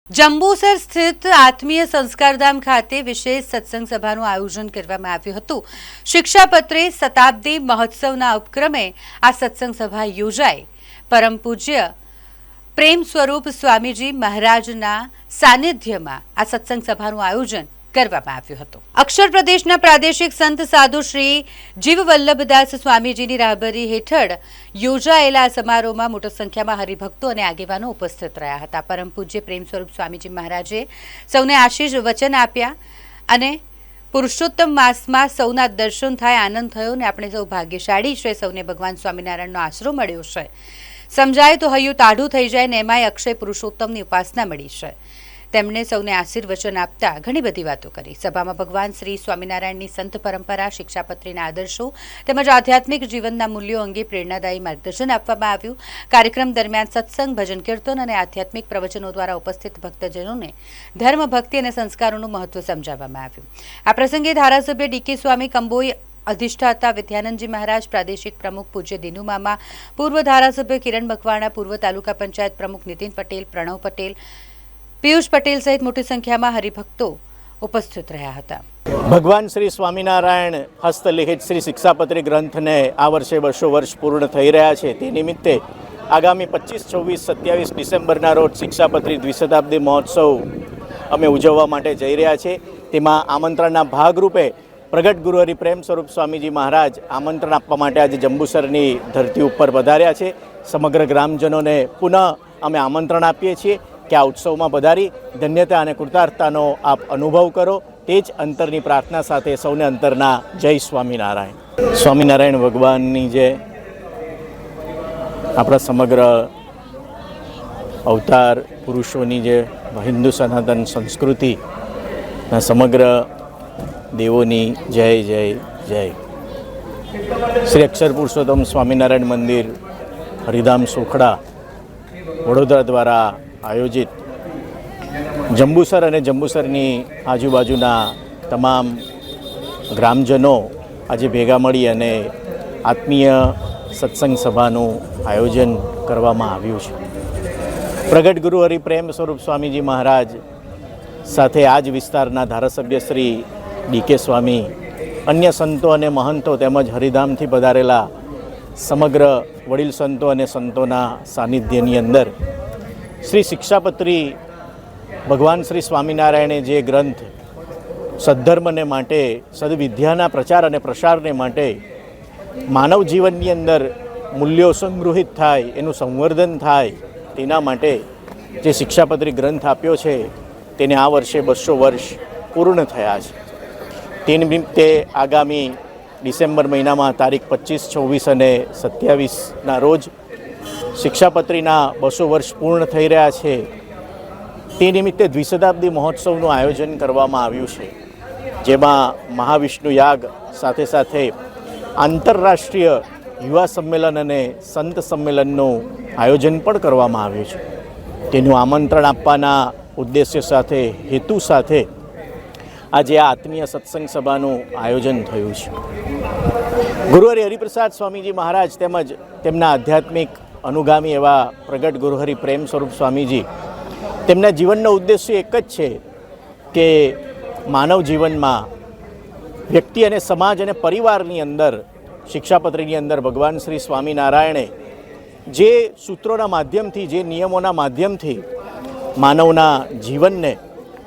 જંબુસર સ્થિત આત્મીય સંસ્કારધામ ખાતે વિશેષ સત્સંગ સભાનું આયોજન કરવામાં આવ્યું હતું। શિક્ષાપત્રી શતાબ્દી મહોત્સવના ઉપક્રમે આ સત્સંગ સભા યોજાઈ। પરમ પૂજ્ય પ્રેમ સ્વરૂપ સ્વામીજી મહારાજના સાનિધ્યમાં આ સત્સંગ સભાનું આયોજન કરવામાં આવ્યું હતું। અક્ષર પ્રદેશના પ્રાદેશિક સંત સાધુ શ્રી જીવવલ્લભદાસ સ્વામીજીની રાહબરી હેઠળ યોજાયેલા સમારોહમાં મોટી સંખ્યામાં હરિભક્તો અને આગેવાનો ઉપસ્થિત રહ્યા હતા। પરમ પૂજ્ય પ્રેમ સ્વરૂપ સ્વામીજી મહારાજે સૌને આશીષ વચન આપ્યા અને પુરુષોત્તમ માસમાં સૌના દર્શન થાય, આનંદ થયો અને આપણે સૌ ભાગ્યશાળી છે। સૌને ભગવાન સ્વામિનારાયણનો આશરો મળ્યો છે। સમજાય તો હૈયું તાઢું થઈ જાય ને એમાંય અક્ષય પુરુષોત્તમની ઉપાસના મળી છે। તેમણે સૌને આશીર્વચન આપતા ઘણી બધી વાતો કરી। સભામાં ભગવાન શ્રી સ્વામિનારાયણની સંત પરંપરા, શિક્ષાપત્રીના આદર્શો તેમજ આધ્યાત્મિક જીવનના મૂલ્યો અંગે પ્રેરણાદાયી માર્ગદર્શન આપવામાં આવ્યું। કાર્યક્રમ દરમિયાન સત્સંગ, ભજન કીર્તન અને આધ્યાત્મિક પ્રવચનો દ્વારા ઉપસ્થિત ભક્તજનોને ધર્મ, ભક્તિ અને સંસ્કારોનું મહત્વ સમજાવવામાં આવ્યું। આ પ્રસંગે ધારાસભ્ય ડીકે સ્વામી કંબોઈ, અધિષ્ઠાતા વિદ્યાનંદજી મહારાજ, પ્રાદેશિક પ્રમુખ પૂજ્ય દિનુ મામા, પૂર્વ ધારાસભ્ય કિરણ મકવાણા, પૂર્વ તાલુકા પંચાયત પ્રમુખ નીતિન પટેલ, પ્રણવ પટેલ, પિયુષ પટેલ સહિત મોટી સંખ્યામાં હરિભક્તો ઉપસ્થિત રહ્યા હતા। ભગવાન શ્રી સ્વામિનારાયણ હસ્તલિખિત શ્રી શિક્ષાપત્રી ગ્રંથને આ વર્ષે 200 વર્ષ પૂર્ણ થઈ રહ્યા છે। તે નિમિત્તે આગામી 25, 26, 27 ડિસેમ્બરના રોજ શિક્ષાપત્રી દ્વિશતાબ્દી મહોત્સવ અમે ઉજવવા માટે જઈ રહ્યા છીએ। તેમાં આમંત્રણના ભાગરૂપે પ્રગટ ગુરુહરિ પ્રેમ સ્વરૂપ સ્વામીજી મહારાજ આમંત્રણ આપવા માટે આજે જંબુસરની ધરતી ઉપર પધાર્યા છે। સમગ્ર ગ્રામજનોને પુનઃ અમે આમંત્રણ આપીએ છીએ કે આ ઉત્સવમાં પધારી ધન્યતા અને કૃતાર્થતાનો આપ અનુભવ કરો। તે જ અંતરની પ્રાર્થના સાથે સૌને અંતરના જય સ્વામિનારાયણ। સ્વામિનારાયણ ભગવાનની જે આપણા સમગ્ર અવતાર પુરુષોની જે હિન્દુ સનાતન સંસ્કૃતિના સમગ્ર દેવોની જય જય જય। શ્રી અક્ષર પુરુષોત્તમ સ્વામિનારાયણ મંદિર હરિધામ સોખડા વડોદરા દ્વારા આયોજિત જંબુસર અને જંબુસરની આજુબાજુના તમામ ગ્રામજનો આજે ભેગા મળી અને આત્મીય સત્સંગ સભાનું આયોજન કરવામાં આવ્યું છે। પ્રગટ ગુરુહરિ પ્રેમ સ્વરૂપ સ્વામીજી મહારાજ સાથે આ જ વિસ્તારના ધારાસભ્ય શ્રી ડીકે સ્વામી, અન્ય સંતો અને મહંતો તેમજ હરિધામથી પધારેલા સમગ્ર વડીલ સંતો અને સંતોના સાનિધ્યની અંદર શ્રી શિક્ષાપત્રી ભગવાન શ્રી સ્વામિનારાયણે જે ગ્રંથ સદ્ધર્મને માટે, સદવિદ્યાના પ્રચાર અને પ્રસારને માટે, માનવ જીવનની અંદર મૂલ્યો સંગૃહિત થાય, એનું સંવર્ધન થાય, તેના માટે જે શિક્ષાપત્રી ગ્રંથ આપ્યો છે તેને આ વર્ષે 200 વર્ષ પૂર્ણ થયા છે। તે નિમિત્તે આગામી ડિસેમ્બર મહિનામાં તારીખ 25, 26 અને 27ના રોજ શિક્ષાપત્રીના 200 વર્ષ પૂર્ણ થઈ રહ્યા છે। તે નિમિત્તે દ્વિશતાબ્દી મહોત્સવનું આયોજન કરવામાં આવ્યું છે, જેમાં મહાવિષ્ણુ યાગ સાથે સાથે આંતરરાષ્ટ્રીય યુવા સંમેલન અને સંત સંમેલનનું આયોજન પણ કરવામાં આવ્યું છે। તેનું આમંત્રણ આપવાના ઉદ્દેશ્ય સાથે, હેતુ સાથે આજે આ આત્મીય સત્સંગ સભાનું આયોજન થયું છે। ગુરુહરિ હરિપ્રસાદ સ્વામીજી મહારાજ તેમજ તેમના આધ્યાત્મિક અનુગામી એવા પ્રગટ ગુરુહરિ પ્રેમ સ્વરૂપ સ્વામીજી, તેમના જીવનનો ઉદ્દેશ્ય એક જ છે કે માનવ જીવનમાં વ્યક્તિ અને સમાજ અને પરિવારની અંદર શિક્ષાપત્રીની અંદર ભગવાન શ્રી સ્વામિનારાયણે જે સૂત્રોના માધ્યમથી, જે નિયમોના માધ્યમથી માનવના જીવનને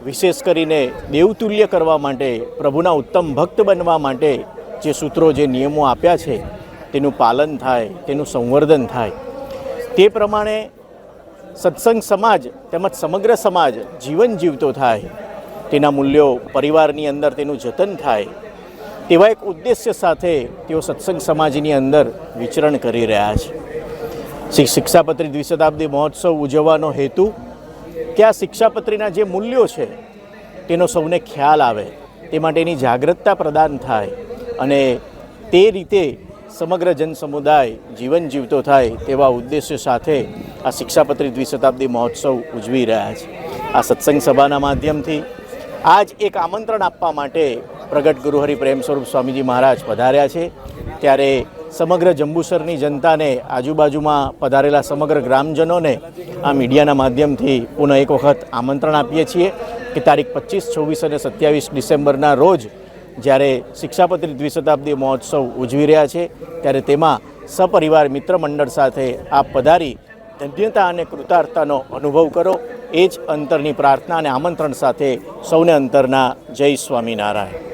વિશેષ કરીને દેવતુલ્ય કરવા માટે, પ્રભુના ઉત્તમ ભક્ત બનવા માટે જે સૂત્રો, જે નિયમો આપ્યા છે તેનું પાલન થાય, તેનું સંવર્ધન થાય, તે પ્રમાણે સત્સંગ સમાજ તેમજ સમગ્ર સમાજ જીવન જીવતો થાય, તેના મૂલ્યો પરિવારની અંદર તેનું જતન થાય, તેવા એક ઉદ્દેશ્ય સાથે તેઓ સત્સંગ સમાજની અંદર વિચરણ કરી રહ્યા છે। શિક્ષાપત્રી દ્વિશતાબ્દી મહોત્સવ ઉજવવાનો હેતુ કે આ શિક્ષાપત્રીના જે મૂલ્યો છે તેનો સૌને ખ્યાલ આવે, તે માટેની જાગૃતતા પ્રદાન થાય અને તે રીતે સમગ્ર જન સમુદાય જીવન જીવતો થાય, તેવા ઉદ્દેશ્ય સાથે આ શિક્ષાપત્રી દ્વિશતાબ્દી મહોત્સવ ઉજવી રહ્યા છે। આ સત્સંગ સભાના માધ્યમથી આજ એક આમંત્રણ આપવા માટે પ્રગટ ગુરુહરિ પ્રેમ સ્વરૂપ સ્વામીજી મહારાજ પધાર્યા છે। ત્યારે સમગ્ર જંબુસરની જનતાને, આજુબાજુમાં પધારેલા સમગ્ર ગ્રામજનોને આ મીડિયાના માધ્યમથી પુનઃ એક વખત આમંત્રણ આપીએ છીએ કે તારીખ 25, 24 અને 27 ડિસેમ્બરના રોજ જ્યારે શિક્ષાપત્રી દ્વિશતાબ્દી મહોત્સવ ઉજવી રહ્યા છે ત્યારે તેમાં સપરિવાર મિત્ર મંડળ સાથે આપ પધારી ધન્યતા અને કૃતાર્થતાનો અનુભવ કરો, એ જ અંતરની પ્રાર્થના અને આમંત્રણ સાથે સૌને અંતરના જય સ્વામિનારાયણ.